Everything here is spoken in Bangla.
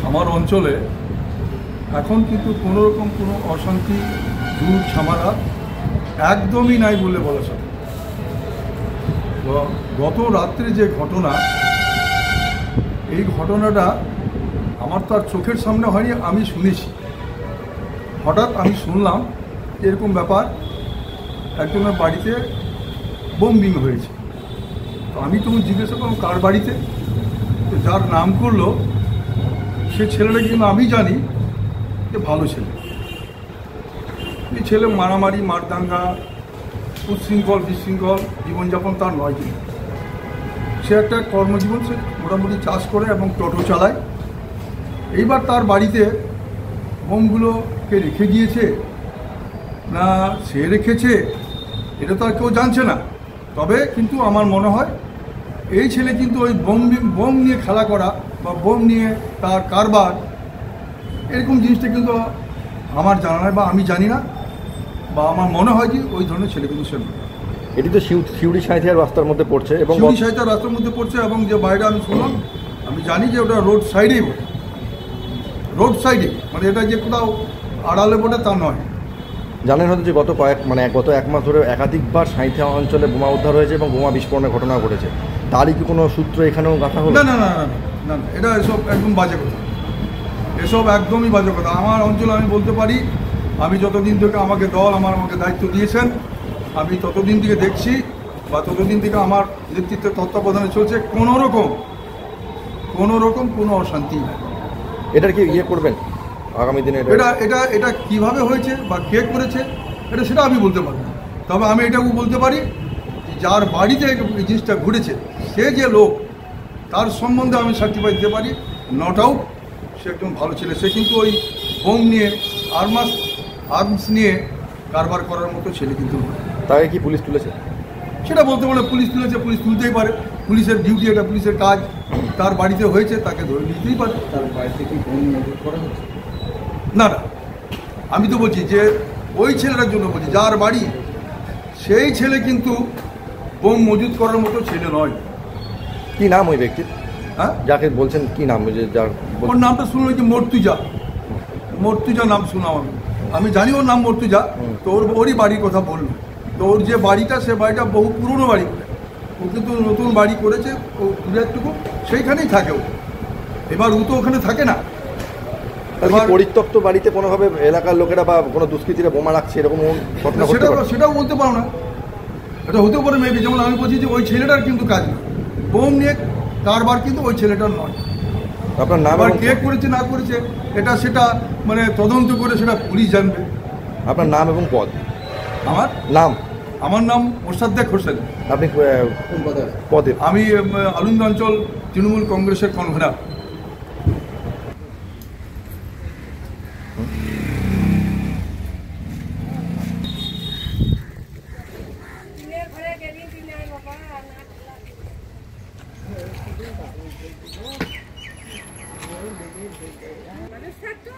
আমার অঞ্চলে এখন কিন্তু কোনো রকম কোনো অশান্তি ঝুট ঝামেলা একদমই নাই বলে বলা চলে। গত রাত্রে যে ঘটনা, এই ঘটনাটা আমার তো আর চোখের সামনে হয়নি, আমি শুনেছি। হঠাৎ আমি শুনলাম এরকম ব্যাপার, একজনের বাড়িতে বোম্বিং হয়েছে। তো আমি তখন জিজ্ঞাসা করলাম কার বাড়িতে, তো যার নাম করলো সে ছেলেটা কিন্তু আমি জানি যে ভালো ছেলে। এই ছেলে মারামারি মারদাঙ্গা উচ্ছৃঙ্খল বিশৃঙ্খল জীবনযাপন তার নয়। কিন্তু সে একটা কর্মজীবন, সে মোটামুটি চাষ করে এবং টোটো চালায়। এইবার তার বাড়িতে বোমগুলোকে রেখে গিয়েছে না সে রেখেছে এটা তো আর কেউ জানছে না। তবে কিন্তু আমার মনে হয় এই ছেলে কিন্তু ওই বোম নিয়ে খেলা করা বা বোম নিয়ে তার কারবার, এরকম জিনিসটা কিন্তু আমার জানা নয় বা আমি জানি না, বা আমার মনে হয় যে ওই ধরনের ছেলে কিন্তু সে। এটি তো শিউড়ি সাঁইথিয়া রাস্তার মধ্যে পড়ছে এবং শিউড়ি সাঁইথিয়া রাস্তার মধ্যে পড়ছে এবং যে বাড়িটা আমি শুনলাম, আমি জানি যে ওটা রোড সাইডেই বটে, রোড সাইডে, মানে এটা যে কোথাও আড়ালে বটে তা নয়। জানেন হয়তো যে গত এক মাস ধরে একাধিকবার সাঁইথিয়া অঞ্চলে বোমা উদ্ধার হয়েছে এবং বোমা বিস্ফোরণের ঘটনা ঘটেছে। তারই কি কোনো সূত্র এখানেও গাঁথা হলো? না না না না না, এটা এসব একদম বাজে কথা, এসব একদমই বাজে কথা। আমার অঞ্চলে আমি বলতে পারি, আমি যতদিন থেকে আমাকে আমাকে দায়িত্ব দিয়েছেন, আমি ততদিন থেকে দেখছি বা ততদিন থেকে আমার নেতৃত্বে তত্ত্বাবধানে চলছে, কোনো রকম কোনো অশান্তি নেই। এটার কি করবেন আগামী দিনে? এটা কিভাবে হয়েছে বা কে করেছে এটা সেটা আমি বলতে পারি না। তবে আমি এটাও বলতে পারি যার বাড়িতে এই জিনিসটা ঘটেছে সে যে লোক, তার সম্বন্ধে আমি সার্টিফাই দিতে পারি, নট আউট সে একজন ভালো ছেলে। সে কিন্তু ওই বোম নিয়ে আর্মস নিয়ে কারবার করার মতো ছেলে কিন্তু। তাকে কি পুলিশ তুলেছে? সেটা বলতে পারে পুলিশ তুলেছে, পুলিশ তুলতেই পারে, পুলিশের ডিউটি, এটা পুলিশের কাজ। তার বাড়িতে হয়েছে, তাকে ধরে নিতেই পারে। তার বাড়িতে কি বোম মজুত করা হচ্ছে? না না, আমি তো বলছি যে ওই ছেলেটার জন্য বলছি, যার বাড়ি সেই ছেলে কিন্তু বোম মজুত করার মতো ছেলে নয়। কি নাম ওই ব্যক্তির? হ্যাঁ, যাকে বলছেন কি নাম? ওর নামটা শুনলাম যে মর্তুজা নাম শুনলাম আমি জানি ওর নাম মর্তুজা। তো ওরই বাড়ির কথা বললো। তো ওর যে বাড়িটা, সে বাড়িটা বহু পুরনো বাড়ি, ও কিন্তু নতুন বাড়ি করেছে, ও একটুকু সেইখানেই থাকে ও। এবার ও তো ওখানে থাকে না। পরিত্যক্ত বাড়িতে কোনোভাবে এলাকার লোকেরা বা কোনো দুষ্কৃতীরা বোমা রাখছে এরকম ঘটনা? সেটাও বলতে পারো না, এটা হতেও পারে মেবি। যেমন আমি বলছি যে ওই ছেলেটার কিন্তু কাজ না, বোম নিয়ে কারবার কিন্তু ওই ছেলেটার নয়। আপনার নাম আর কে করেছে না করেছে এটা সেটা মানে তদন্ত করে সেটা পুলিশ জানবে। আপনার নাম এবং পদ? আমার নাম মোসাদ্দেক হোসেন। আপনি পদে? আমি আলুন্দা অঞ্চল তৃণমূল কংগ্রেসের কনভেনার। মানুষ থাকতো